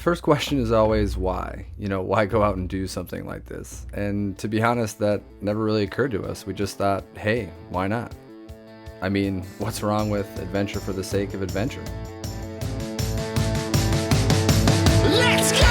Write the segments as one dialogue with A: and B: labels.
A: first question is always why? Why go out and do something like this? And to be honest, that never really occurred to us. We just thought, hey, why not? I mean, what's wrong with adventure for the sake of adventure?
B: Let's go!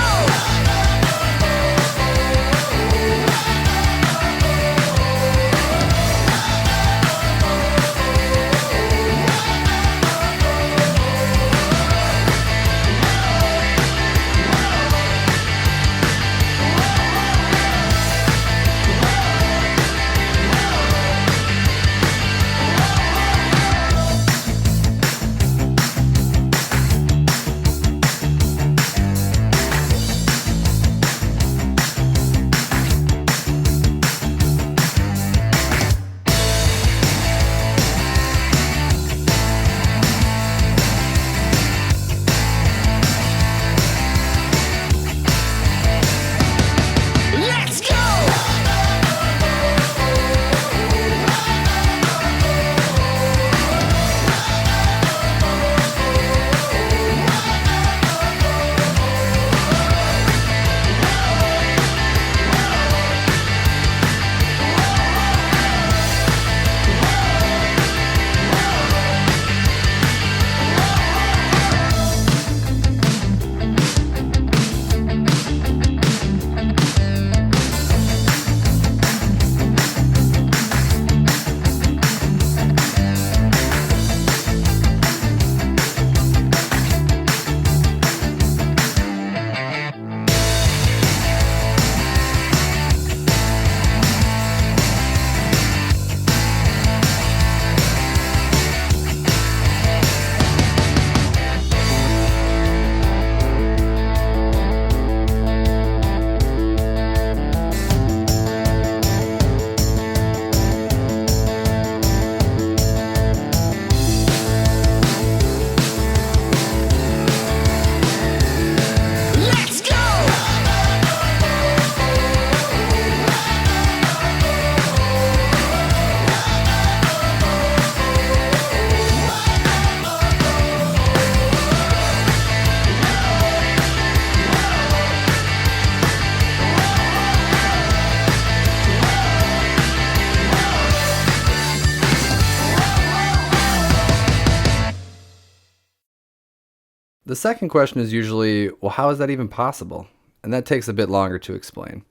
A: The second question is usually, well, how is that even possible? And that takes a bit longer to explain.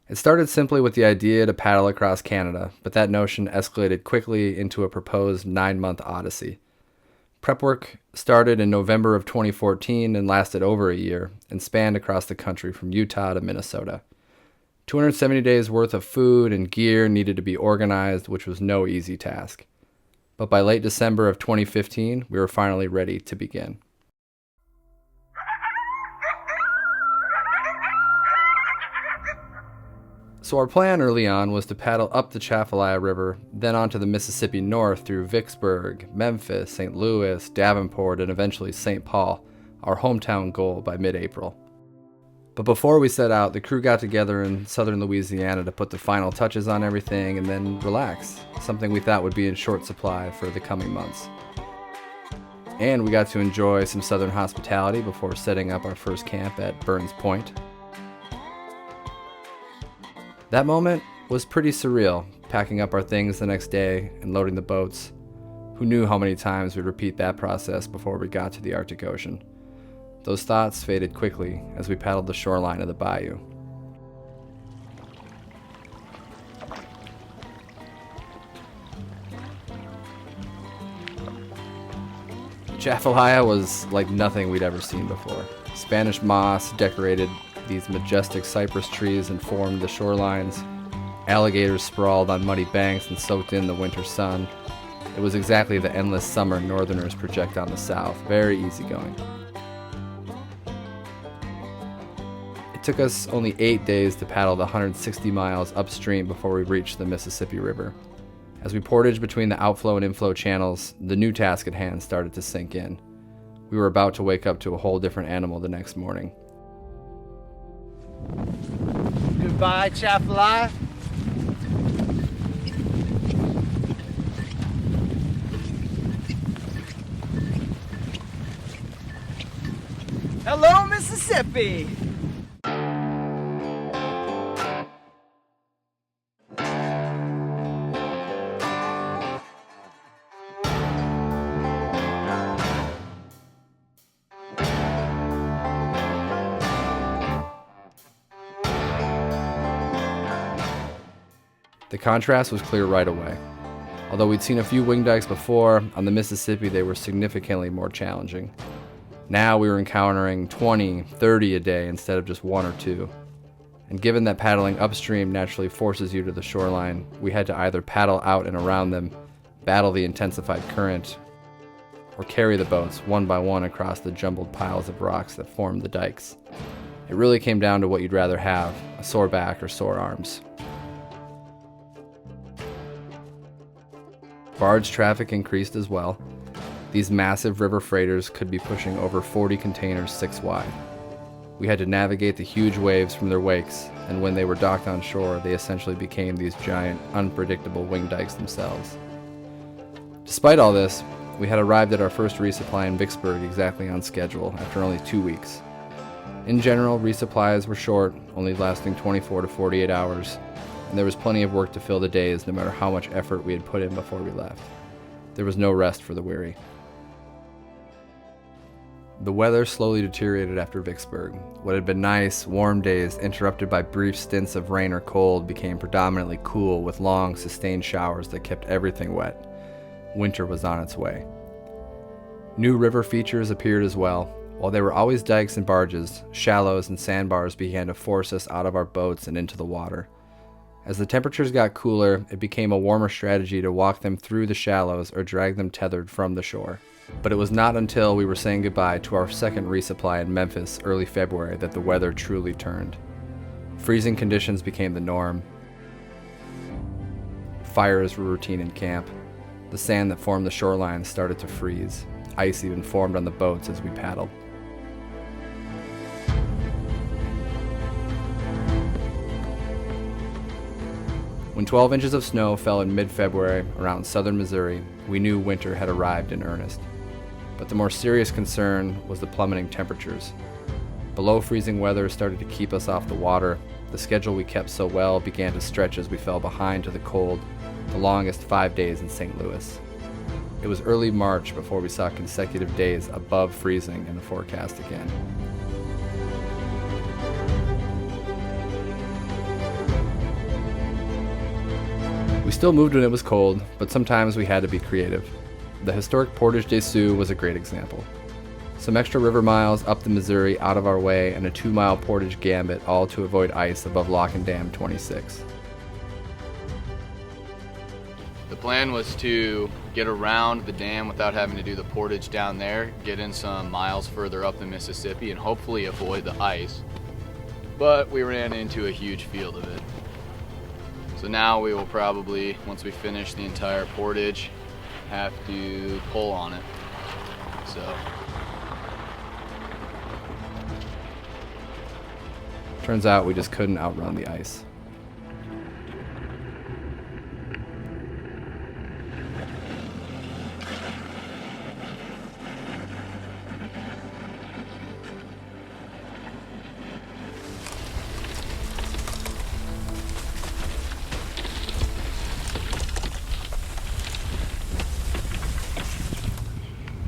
A: It started simply with the idea to paddle across Canada, but that notion escalated quickly into a proposed 9-month odyssey. Prep work started in November of 2014 and lasted over a year and spanned across the country from Utah to Minnesota. 270 days worth of food and gear needed to be organized, which was no easy task. But by late December of 2015, we were finally ready to begin. So our plan early on was to paddle up the Atchafalaya River, then onto the Mississippi North through Vicksburg, Memphis, St. Louis, Davenport, and eventually St. Paul, our hometown goal by mid-April. But before we set out, the crew got together in southern Louisiana to put the final touches on everything and then relax, something we thought would be in short supply for the coming months. And we got to enjoy some southern hospitality before setting up our first camp at Burns Point. That moment was pretty surreal, packing up our things the next day and loading the boats. Who knew how many times we'd repeat that process before we got to the Arctic Ocean? Those thoughts faded quickly as we paddled the shoreline of the bayou. Atchafalaya was like nothing we'd ever seen before. Spanish moss decorated these majestic cypress trees and formed the shorelines. Alligators sprawled on muddy banks and soaked in the winter sun. It was exactly the endless summer northerners project on the south, very easygoing. It took us only 8 days to paddle the 160 miles upstream before we reached the Mississippi River. As we portaged between the outflow and inflow channels, the new task at hand started to sink in. We were about to wake up to a whole different animal the next morning.
C: Goodbye, Atchafalaya. Hello, Mississippi.
D: Mississippi.
A: The contrast was clear right away. Although we'd seen a few wing dikes before, on the Mississippi they were significantly more challenging. Now we were encountering 20, 30 a day instead of just one or two. And given that paddling upstream naturally forces you to the shoreline, we had to either paddle out and around them, battle the intensified current, or carry the boats one by one across the jumbled piles of rocks that formed the dikes. It really came down to what you'd rather have, a sore back or sore arms. Barge traffic increased as well. These massive river freighters could be pushing over 40 containers 6 wide. We had to navigate the huge waves from their wakes, and when they were docked on shore, they essentially became these giant, unpredictable wing dikes themselves. Despite all this, we had arrived at our first resupply in Vicksburg exactly on schedule after only 2 weeks. In general, resupplies were short, only lasting 24 to 48 hours, and there was plenty of work to fill the days no matter how much effort we had put in before we left. There was no rest for the weary. The weather slowly deteriorated after Vicksburg. What had been nice, warm days, interrupted by brief stints of rain or cold, became predominantly cool with long, sustained showers that kept everything wet. Winter was on its way. New river features appeared as well. While there were always dikes and barges, shallows and sandbars began to force us out of our boats and into the water. As the temperatures got cooler, it became a warmer strategy to walk them through the shallows or drag them tethered from the shore. But it was not until we were saying goodbye to our second resupply in Memphis early February that the weather truly turned. Freezing conditions became the norm. Fires were routine in camp. The sand that formed the shoreline started to freeze. Ice even formed on the boats as we paddled. When 12 inches of snow fell in mid-February around southern Missouri, we knew winter had arrived in earnest. But the more serious concern was the plummeting temperatures. Below freezing weather started to keep us off the water. The schedule we kept so well began to stretch as we fell behind to the cold, the longest 5 days in St. Louis. It was early March before we saw consecutive days above freezing in the forecast again. We still moved when it was cold, but sometimes we had to be creative. The historic Portage des Sioux was a great example. Some extra river miles up the Missouri out of our way and a 2-mile portage gambit, all to avoid ice above Lock and Dam 26.
E: The plan was to get around the dam without having to do the portage down there, get in some miles further up the Mississippi, and hopefully avoid the ice. But we ran into a huge field of it. So now we will probably, once we finish the entire portage, have to pull on it. So.
A: Turns out we just couldn't outrun the ice.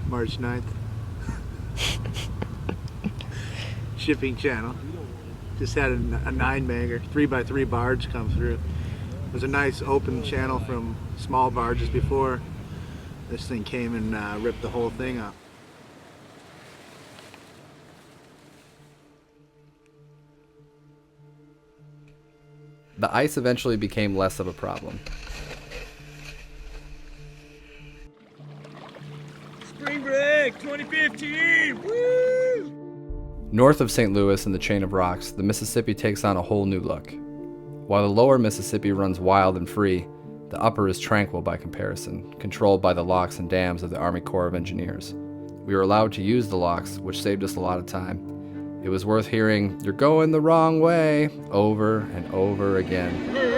C: March 9th. Shipping channel. Just had a 9-bagger, 3x3 barge come through. It was a nice open channel from small barges before. This thing came and ripped the whole thing up.
A: The ice eventually became less of a problem.
D: Spring break 2015. Woo!
A: North of St. Louis in the chain of rocks, the Mississippi takes on a whole new look. While the lower Mississippi runs wild and free, the upper is tranquil by comparison, controlled by the locks and dams of the Army Corps of Engineers. We were allowed to use the locks, which saved us a lot of time. It was worth hearing, "You're going the wrong way," over and over again.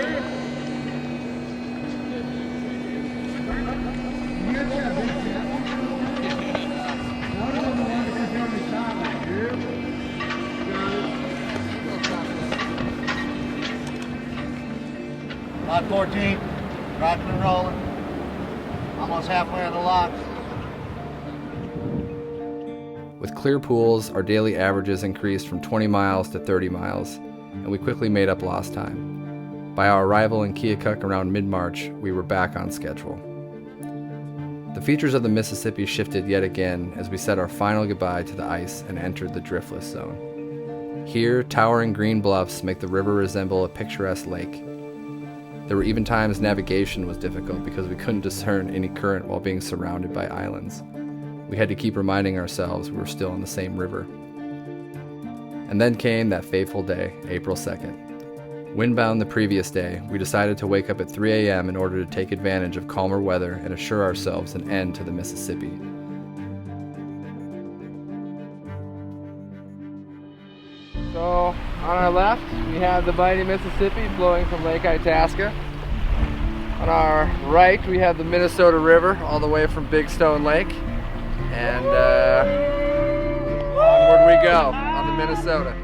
C: On 14, rocking and rolling. Almost halfway on the locks.
A: With clear pools, our daily averages increased from 20 miles to 30 miles, and we quickly made up lost time. By our arrival in Keokuk around mid-March, we were back on schedule. The features of the Mississippi shifted yet again as we said our final goodbye to the ice and entered the driftless zone. Here, towering green bluffs make the river resemble a picturesque lake. There were even times navigation was difficult because we couldn't discern any current while being surrounded by islands. We had to keep reminding ourselves we were still on the same river. And then came that fateful day, April 2nd. Windbound the previous day, we decided to wake up at 3 a.m. in order to take advantage of calmer weather and assure ourselves an end to the Mississippi.
F: So, on our left, we have the mighty Mississippi flowing from Lake Itasca. On our right, we have the Minnesota River all the way from Big Stone Lake. And onward we go on the Minnesota.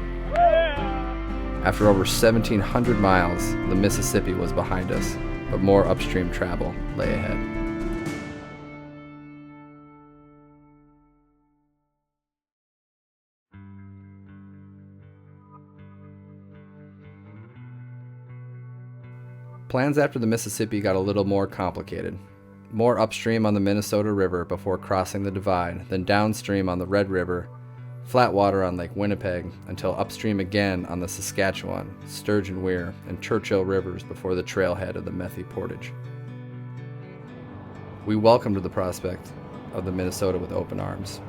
A: After over 1,700 miles, the Mississippi was behind us, but more upstream travel lay ahead. Plans after the Mississippi got a little more complicated. More upstream on the Minnesota River before crossing the divide, then downstream on the Red River, flat water on Lake Winnipeg, until upstream again on the Saskatchewan, Sturgeon Weir, and Churchill rivers before the trailhead of the Methy Portage. We welcomed the prospect of the Minnesota with open arms.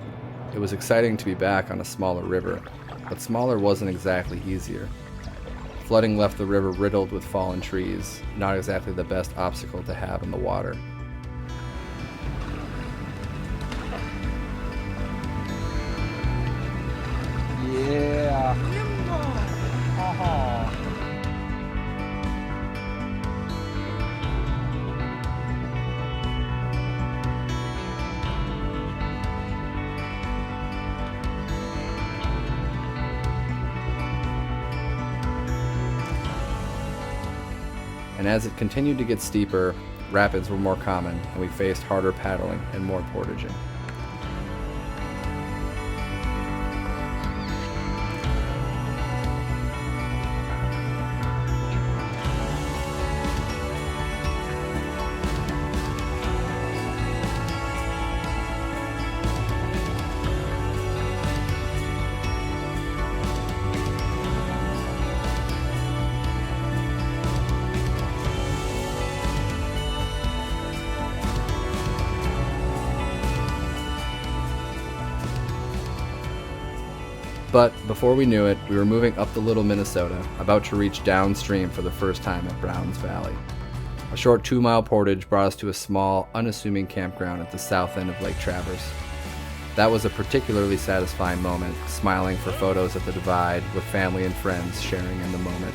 A: It was exciting to be back on a smaller river, but smaller wasn't exactly easier. Flooding left the river riddled with fallen trees, not exactly the best obstacle to have in the water.
F: Yeah.
A: And as it continued to get steeper, rapids were more common, and we faced harder paddling and more portaging. But before we knew it, we were moving up the Little Minnesota, about to reach downstream for the first time at Browns Valley. A short 2-mile portage brought us to a small, unassuming campground at the south end of Lake Traverse. That was a particularly satisfying moment, smiling for photos at the divide with family and friends sharing in the moment.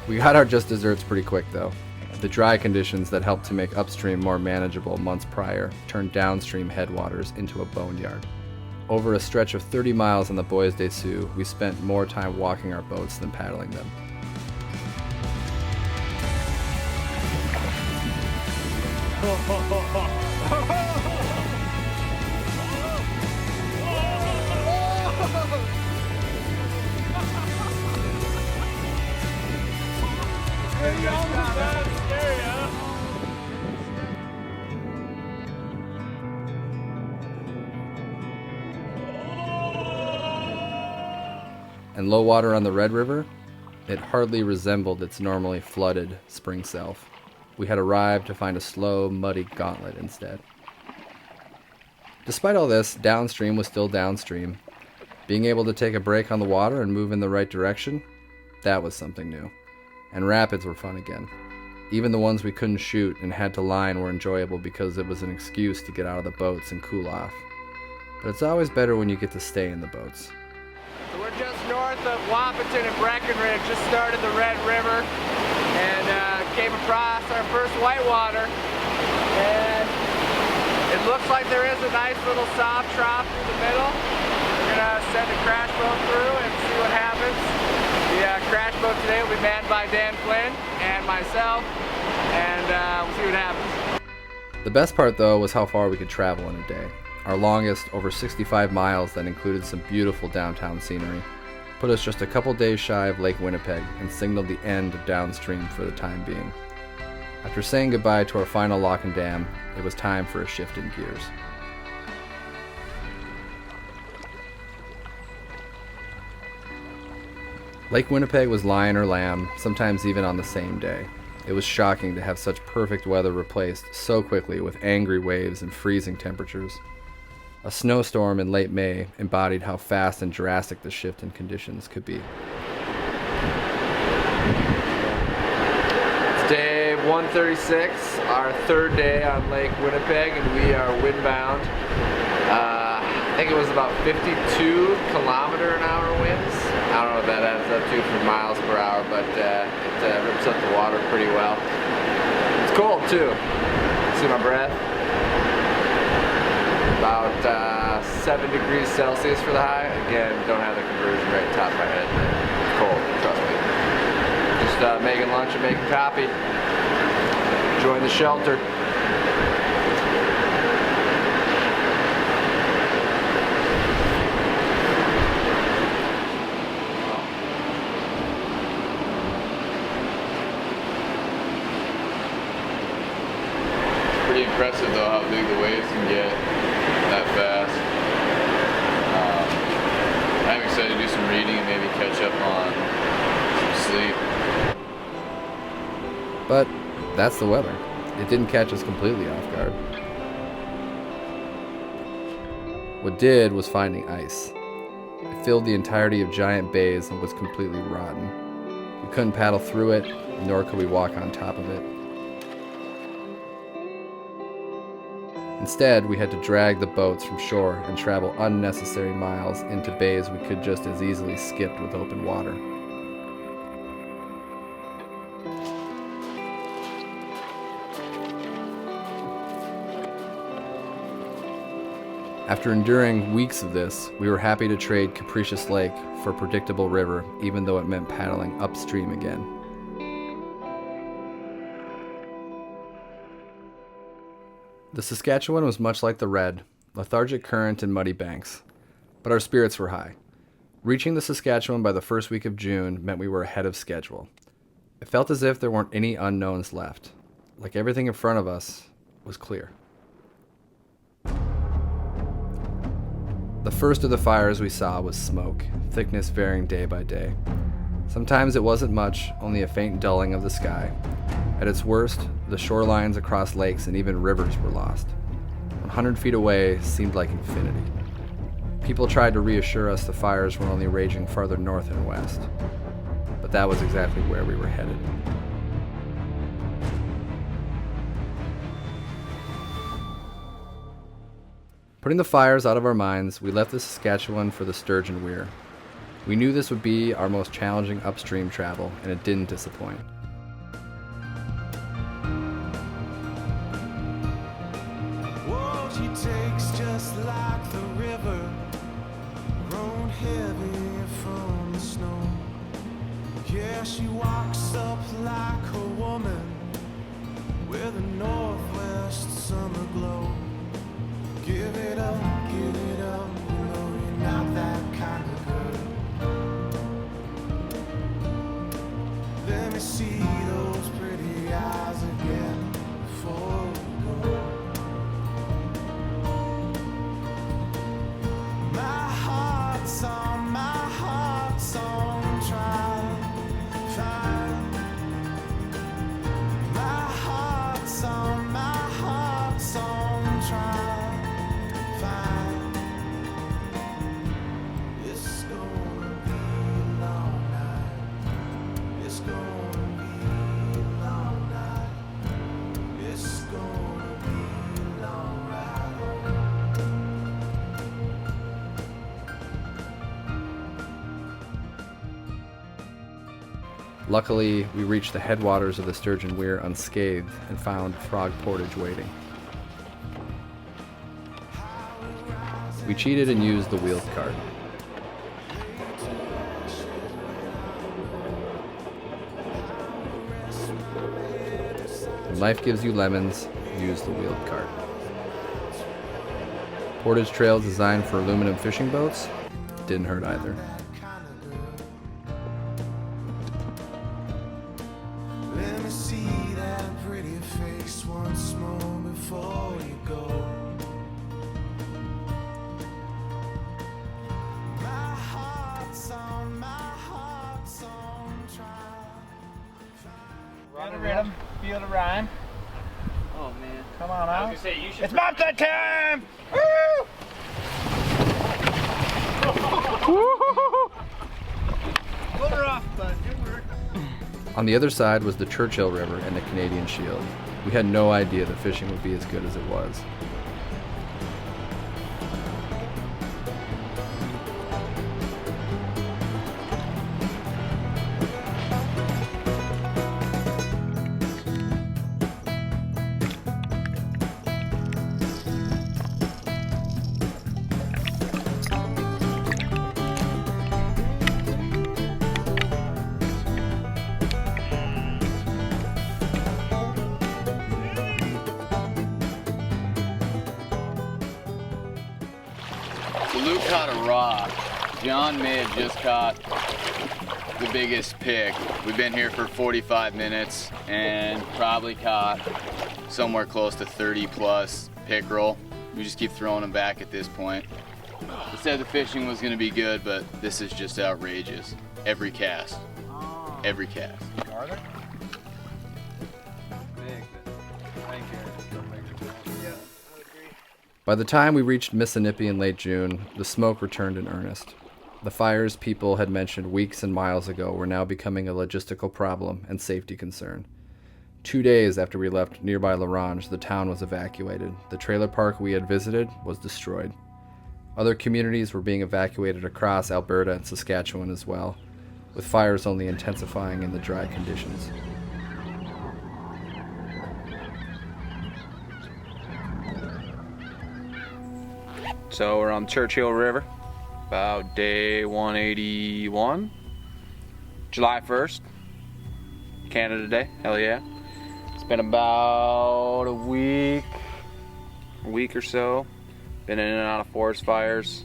A: We got our just desserts pretty quick though. The dry conditions that helped to make upstream more manageable months prior turned downstream headwaters into a boneyard. Over a stretch of 30 miles on the Bois des Sioux, we spent more time walking our boats than paddling them. And low water on the Red River, it hardly resembled its normally flooded spring self. We had arrived to find a slow, muddy gauntlet instead. Despite all this, downstream was still downstream. Being able to take a break on the water and move in the right direction, that was something new. And rapids were fun again. Even the ones we couldn't shoot and had to line were enjoyable because it was an excuse to get out of the boats and cool off. But it's always better when you get to stay in the boats.
F: So we're just north of Wahpeton and Breckenridge, just started the Red River, and came across our first whitewater. And it looks like there is a nice little soft trough through the middle. gonna send a crash boat through and see what happens. The crash boat today will be manned by Dan Flynn and myself, and we'll see what happens.
A: The best part though was how far we could travel in a day. Our longest, over 65 miles that included some beautiful downtown scenery, put us just a couple days shy of Lake Winnipeg and signaled the end of downstream for the time being. After saying goodbye to our final lock and dam, it was time for a shift in gears. Lake Winnipeg was lion or lamb, sometimes even on the same day. It was shocking to have such perfect weather replaced so quickly with angry waves and freezing temperatures. A snowstorm in late May embodied how fast and drastic the shift in conditions could be. It's day 136, our third day on Lake Winnipeg, and we are windbound. I think it was about 52 km/h winds. I don't know what that adds up to for miles per hour, but it rips up the water pretty well. It's cold too. See my breath? About 7 degrees Celsius for the high. Again, don't have the conversion rate top of my head. It's cold, trust me. Just making lunch and making coffee. Enjoying the shelter.
E: Pretty impressive though how big the waves can get that fast. I'm excited to do some reading and maybe catch up on some sleep.
A: But that's the weather. It didn't catch us completely off guard. What did was finding ice. It filled the entirety of giant bays and was completely rotten. We couldn't paddle through it, nor could we walk on top of it. Instead, we had to drag the boats from shore and travel unnecessary miles into bays we could just as easily skip with open water. After enduring weeks of this, we were happy to trade Capricious Lake for Predictable River, even though it meant paddling upstream again. The Saskatchewan was much like the Red, lethargic current and muddy banks, but our spirits were high. Reaching the Saskatchewan by the first week of June meant we were ahead of schedule. It felt as if there weren't any unknowns left, like everything in front of us was clear. The first of the fires we saw was smoke, thickness varying day by day. Sometimes it wasn't much, only a faint dulling of the sky. At its worst, the shorelines across lakes and even rivers were lost. 100 feet away seemed like infinity. People tried to reassure us the fires were only raging farther north and west, but that was exactly where we were headed. Putting the fires out of our minds, we left the Saskatchewan for the Sturgeon Weir. We knew this would be our most challenging upstream travel, and it didn't disappoint.
B: Whoa, she takes just like the river, grown heavy from the snow. Yeah, she walks up like a woman with a northwest summer glow. Give it up, you know you're not that kind of girl. Let me see those pretty eyes again before we go. My heart's on trial, fine. My heart's on trial, fine. It's gonna be a long night. It's gonna be a long night. It's gonna be a long ride.
A: Luckily, we reached the headwaters of the Sturgeon Weir unscathed and found Frog Portage waiting. We cheated and used the wheeled cart. When life gives you lemons, use the wheeled cart. Portage trails designed for aluminum fishing boats didn't hurt either.
B: Let me see that pretty face once more before you go. My heart's on trial.
D: Feel the rhythm, feel the rhyme. Oh man. Come on out. It's bobsled time! Woo! Pull her off, bud. Good work.
A: On the other side was the Churchill River and the Canadian Shield. We had no idea that fishing would be as good as it was.
E: So Luke caught a rock. John may have just caught the biggest pig. We've been here for 45 minutes and probably caught somewhere close to 30 plus pickerel. We just keep throwing them back at this point. We said the fishing was gonna be good, but this is just outrageous. Every cast. Every cast.
F: Are there? Big, but thank you.
A: By the time we reached Mississippi in late June, the smoke returned in earnest. The fires people had mentioned weeks and miles ago were now becoming a logistical problem and safety concern. 2 days after we left nearby LaRange, the town was evacuated. The trailer park we had visited was destroyed. Other communities were being evacuated across Alberta and Saskatchewan as well, with fires only intensifying in the dry conditions.
G: So we're on Churchill River, about day 181, July 1st, Canada Day, hell yeah. It's been about a week or so, been in and out of forest fires.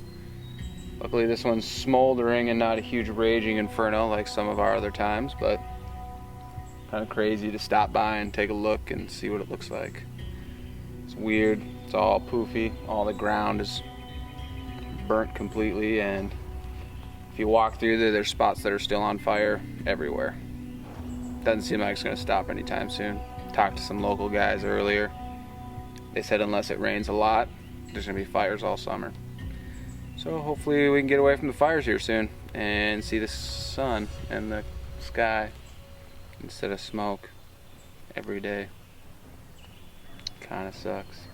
G: Luckily this one's smoldering and not a huge raging inferno like some of our other times, but kind of crazy to stop by and take a look and see what it looks like. It's weird, it's all poofy, all the ground is burnt completely, and if you walk through there, there's spots that are still on fire everywhere. Doesn't seem like it's going to stop anytime soon. Talked to some local guys earlier. They said unless it rains a lot, there's going to be fires all summer. So hopefully we can get away from the fires here soon and see the sun and the sky instead of smoke every day. Kind of sucks.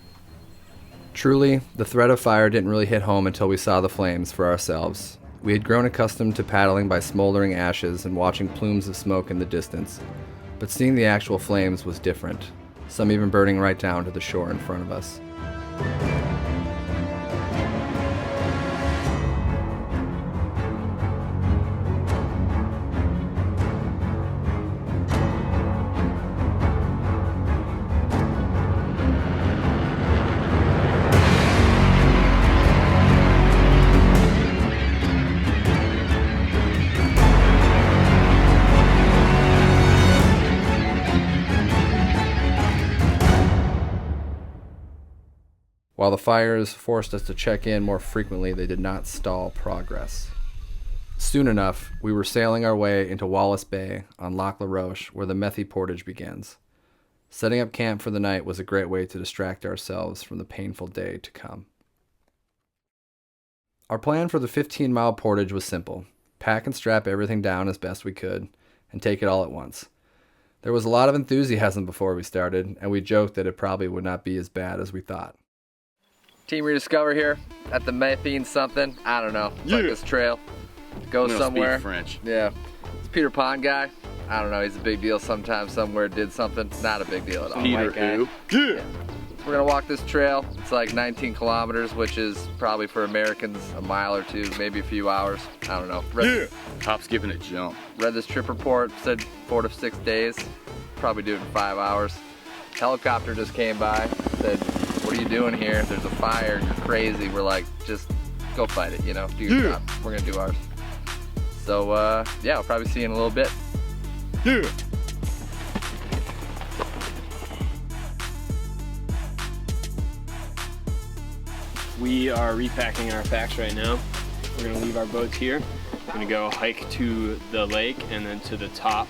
A: Truly, the threat of fire didn't really hit home until we saw the flames for ourselves. We had grown accustomed to paddling by smoldering ashes and watching plumes of smoke in the distance, but seeing the actual flames was different, some even burning right down to the shore in front of us. While the fires forced us to check in more frequently, they did not stall progress. Soon enough, we were sailing our way into Wallace Bay on Lac La Roche, where the Methy Portage begins. Setting up camp for the night was a great way to distract ourselves from the painful day to come. Our plan for the 15-mile portage was simple: pack and strap everything down as best we could, and take it all at once. There was a lot of enthusiasm before we started, and we joked that it probably would not be as bad as we thought.
F: Team Rediscover here at the Methy something. I don't know. It's like this trail. Goes somewhere.
E: Speak French.
F: Yeah. It's Peter Pond guy. I don't know. He's a big deal sometimes. Somewhere did something. Not a big deal at all.
E: Peter
F: White guy.
E: who?
F: Yeah. We're gonna walk this trail. It's like 19 kilometers, which is probably for Americans a mile or two, maybe a few hours. I don't know.
E: Hop, skip, and a jump.
F: Read this trip report. Said 4 to 6 days. Probably do it in 5 hours. Helicopter just came by, said, "What are you doing here? There's a fire, you're crazy." We're like, "Just go fight it, you know, do your job. We're gonna do ours." So yeah, I'll probably see you in a little bit.
G: Yeah.
H: We are repacking our packs right now. We're gonna leave our boats here. We're gonna go hike to the lake and then to the top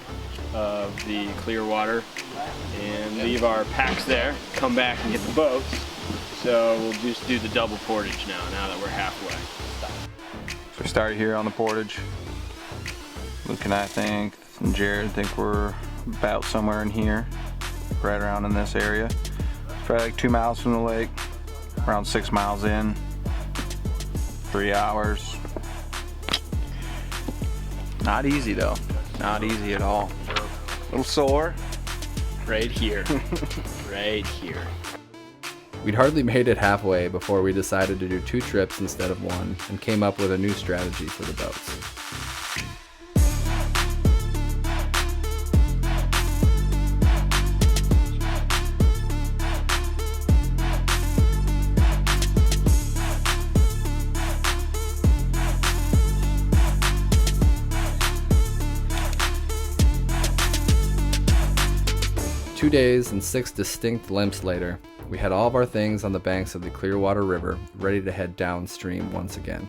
H: of the clear water and leave our packs there, come back and get the boats. So we'll just do the double portage now that we're halfway.
G: So we started here on the portage. Luke and I think, and Jared think we're about somewhere in here, right around in this area. Probably like 2 miles from the lake, around 6 miles in, 3 hours. Not easy though, not easy at all. A little sore.
H: Right here, right here.
A: We'd hardly made it halfway before we decided to do 2 trips instead of 1 and came up with a new strategy for the boats. 2 days and 6 distinct limps later, we had all of our things on the banks of the Clearwater River, ready to head downstream once again.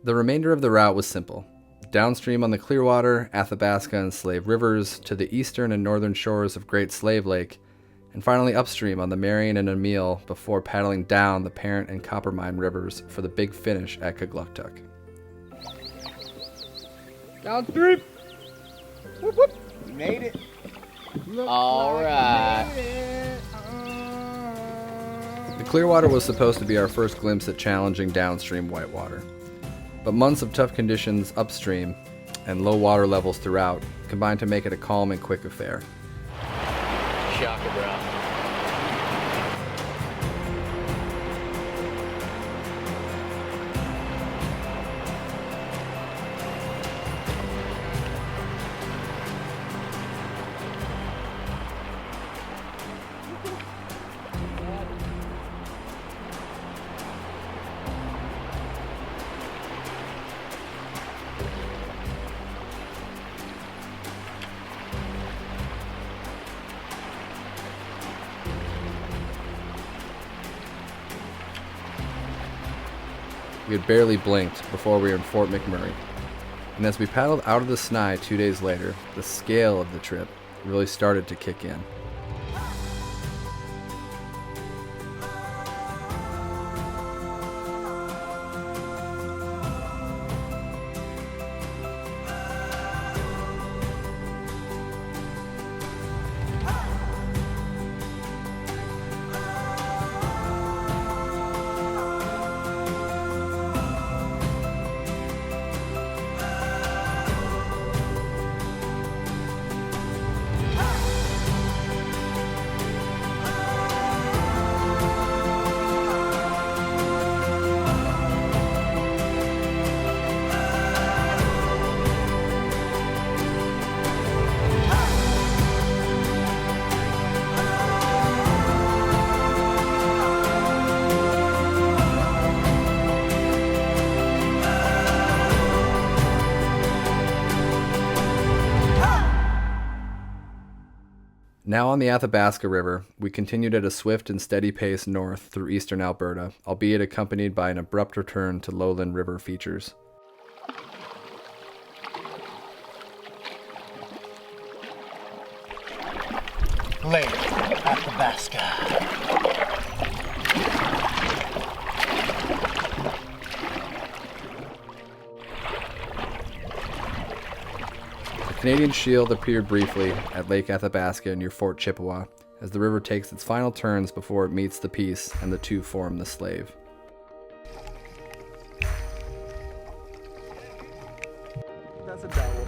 A: The remainder of the route was simple. Downstream on the Clearwater, Athabasca, and Slave Rivers to the eastern and northern shores of Great Slave Lake, and finally upstream on the Marion and Emile before paddling down the Parent and Coppermine rivers for the big finish at Kugluktuk.
F: Downstream! Whoop whoop! We made it!
E: Alright.
A: The Clearwater was supposed to be our first glimpse at challenging downstream whitewater. But months of tough conditions upstream and low water levels throughout combined to make it a calm and quick affair.
E: Shaka, bro.
A: We had barely blinked before we were in Fort McMurray. And as we paddled out of the Snai 2 days later, the scale of the trip really started to kick in. Now on the Athabasca River, we continued at a swift and steady pace north through eastern Alberta, albeit accompanied by an abrupt return to lowland river features.
D: Lake Athabasca.
A: The Canadian Shield appeared briefly at Lake Athabasca near Fort Chippewa as the river takes its final turns before it meets the Peace and the two form the Slave.
F: That's a double.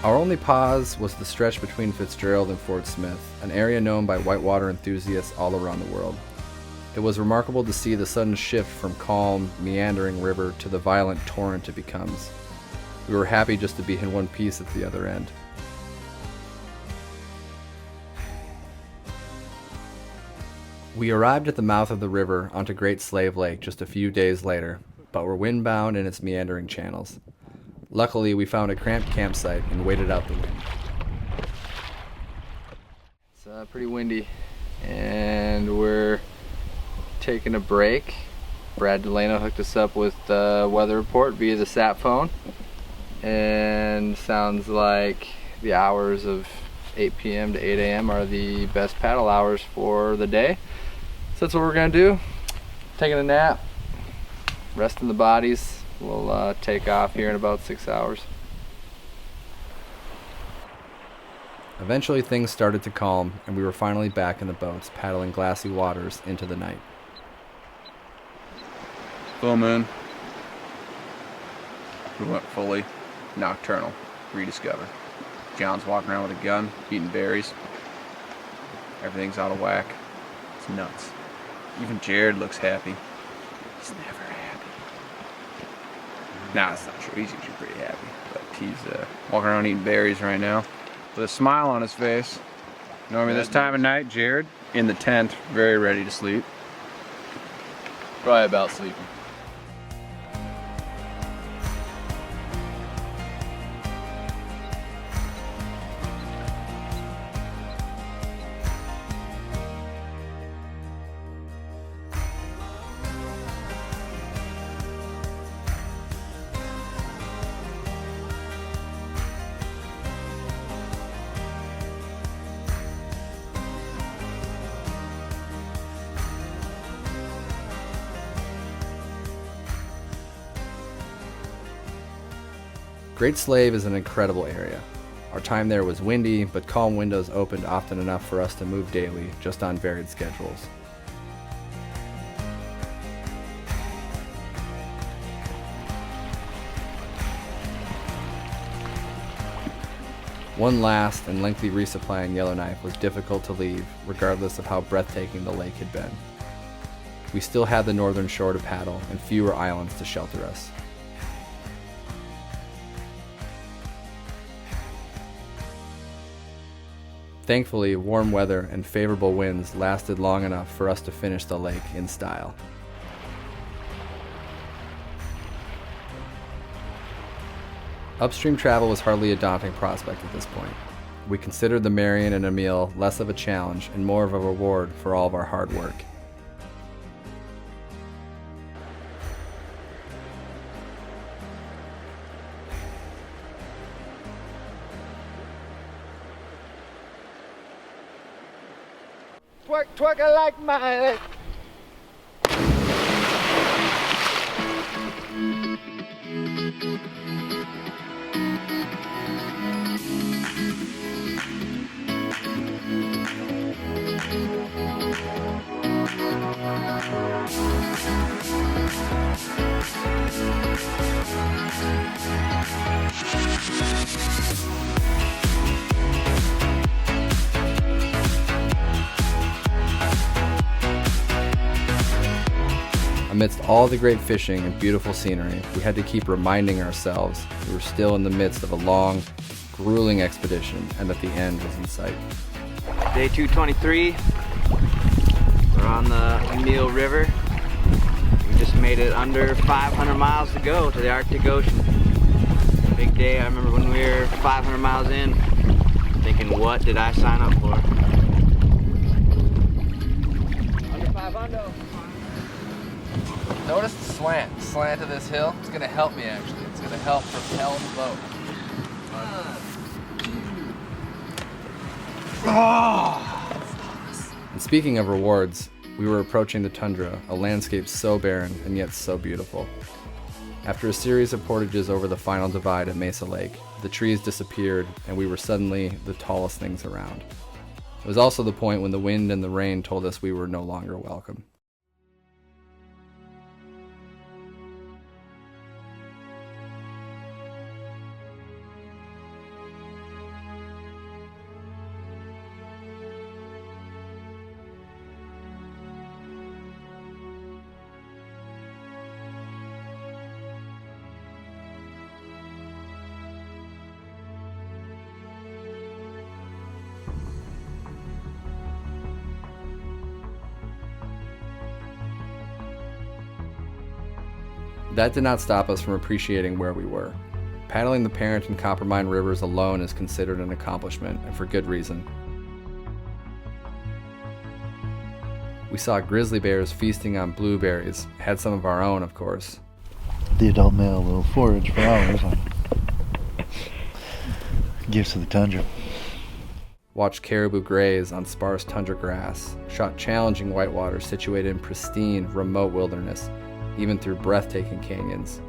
A: Our only pause was the stretch between Fitzgerald and Fort Smith, an area known by whitewater enthusiasts all around the world. It was remarkable to see the sudden shift from calm, meandering river to the violent torrent it becomes. We were happy just to be in one piece at the other end. We arrived at the mouth of the river onto Great Slave Lake just a few days later, but were windbound in its meandering channels. Luckily, we found a cramped campsite and waited out the wind. It's pretty windy, and we're taking a break. Brad Delano hooked us up with the weather report via the sat phone, and sounds like the hours of 8 p.m. to 8 a.m. are the best paddle hours for the day. So that's what we're gonna do. Taking a nap, resting the bodies. We'll take off here in about 6 hours. Eventually things started to calm, and we were finally back in the boats, paddling glassy waters into the night.
G: Full moon. We went fully nocturnal. Rediscover. John's walking around with a gun, eating berries. Everything's out of whack. It's nuts. Even Jared looks happy. He's never happy. Nah, that's not true. He's usually pretty happy. But he's walking around eating berries right now with a smile on his face. Normally this time of night, Jared in the tent, very ready to sleep.
E: Probably about sleeping.
A: Great Slave is an incredible area. Our time there was windy, but calm windows opened often enough for us to move daily, just on varied schedules. One last and lengthy resupply in Yellowknife was difficult to leave, regardless of how breathtaking the lake had been. We still had the northern shore to paddle and fewer islands to shelter us. Thankfully, warm weather and favorable winds lasted long enough for us to finish the lake in style. Upstream travel was hardly a daunting prospect at this point. We considered the Marion and Emil less of a challenge and more of a reward for all of our hard work.
F: Twerk, twerk, I like my...
A: Amidst all the great fishing and beautiful scenery, we had to keep reminding ourselves we were still in the midst of a long, grueling expedition and that the end was in sight.
D: Day 223. We're on the Emil River. We just made it under 500 miles to go to the Arctic Ocean. Big day. I remember when we were 500 miles in, thinking, what did I sign up for? Under 500.
F: Notice the slant of this hill. It's gonna help me actually. It's gonna help propel the boat.
A: And speaking of rewards, we were approaching the tundra, a landscape so barren and yet so beautiful. After a series of portages over the final divide at Mesa Lake, the trees disappeared and we were suddenly the tallest things around. It was also the point when the wind and the rain told us we were no longer welcome. That did not stop us from appreciating where we were. Paddling the Parent and Coppermine rivers alone is considered an accomplishment, and for good reason. We saw grizzly bears feasting on blueberries, had some of our own, of course.
I: The adult male will forage for hours on gifts of the tundra.
A: Watched caribou graze on sparse tundra grass, shot challenging whitewater situated in pristine, remote wilderness, even through breathtaking canyons.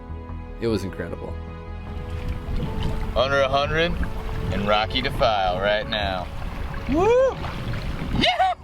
A: It was incredible.
E: Under 100 and Rocky Defile right now. Woo! Yeah!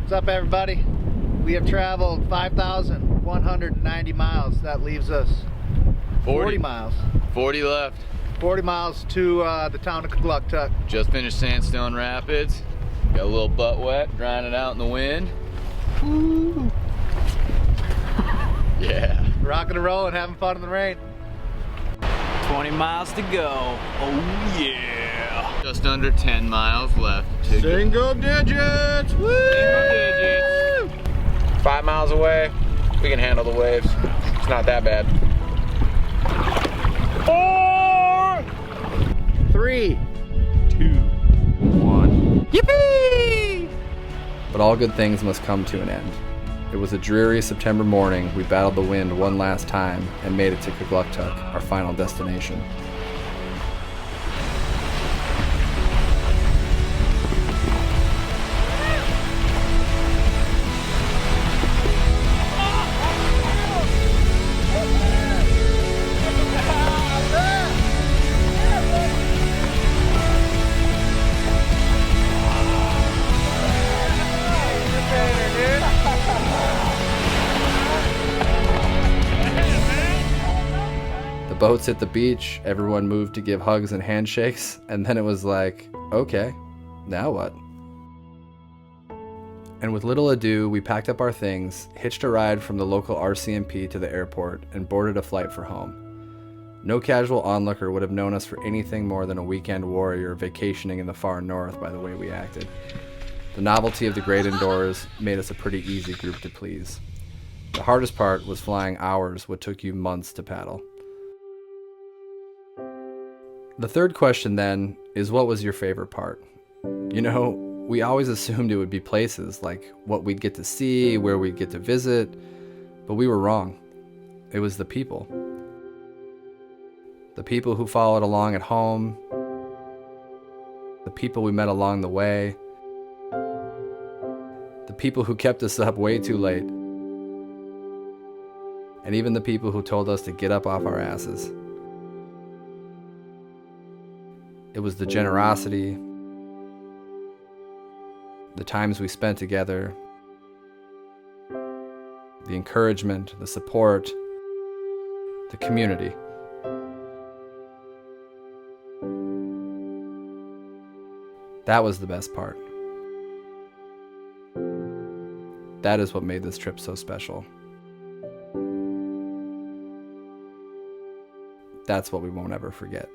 C: What's up, everybody? We have traveled 5,190 miles. That leaves us 40 miles.
E: 40 left.
C: 40 miles to the town of Kaglucktuck.
E: Just finished Sandstone Rapids. Got a little butt wet, drying it out in the wind. Woo! Yeah.
C: Rocking and rolling, having fun in the rain.
D: 20 miles to go. Oh yeah.
E: Just under 10 miles left to go.
C: Single digits! Woo!
E: Single digits.
G: 5 miles away. We can handle the waves. It's not that bad.
C: 4, 3, 2, 1.
A: Yippee! But all good things must come to an end. It was a dreary September morning. We battled the wind one last time and made it to Kaglucktuck, our final destination. Boats hit the beach, everyone moved to give hugs and handshakes, and then it was like, okay, now what? And with little ado, we packed up our things, hitched a ride from the local RCMP to the airport, and boarded a flight for home. No casual onlooker would have known us for anything more than a weekend warrior vacationing in the far north by the way we acted. The novelty of the great indoors made us a pretty easy group to please. The hardest part was flying hours what took you months to paddle. The third question then is, what was your favorite part? You know, we always assumed it would be places, like what we'd get to see, where we'd get to visit, but we were wrong. It was the people. The people who followed along at home, the people we met along the way, the people who kept us up way too late, and even the people who told us to get up off our asses. It was the generosity, the times we spent together, the encouragement, the support, the community. That was the best part. That is what made this trip so special. That's what we won't ever forget.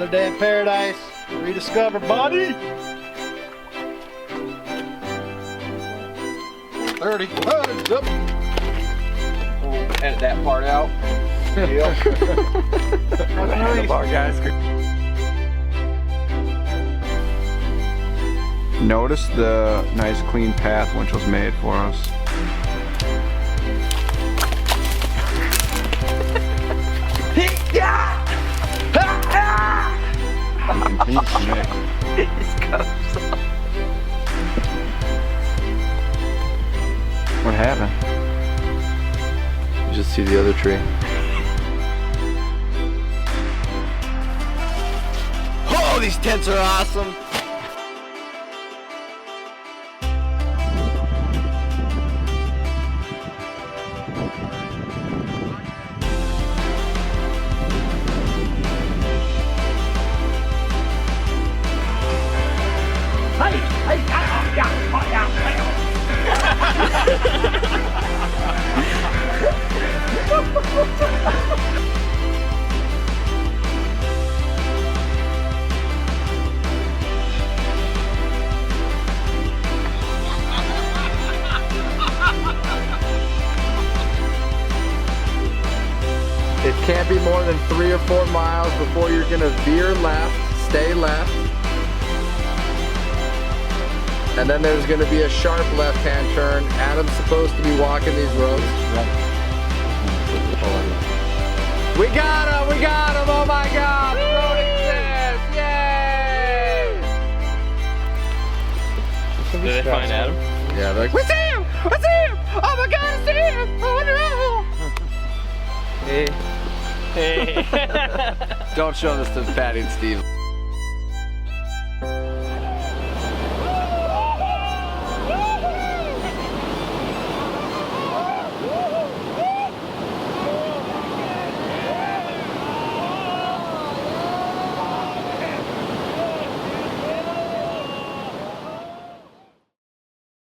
C: Another day in paradise. Rediscover, buddy.
G: 30. Yep. We'll edit that part out. Yep. Notice the nice clean path Winchell's made for us. What happened?
A: You just see the other tree.
D: Oh, these tents are awesome.
F: It can't be more than 3 or 4 miles before you're gonna veer left, stay left. And then there's gonna be a sharp left-hand turn. Adam's supposed to be walking these roads. We got him, oh my God, the road exists, yay!
H: Did they find Adam?
F: Yeah, they're like, we see him, oh my God, I see him, oh no!
H: Hey.
F: Don't show this to Patty and Steve.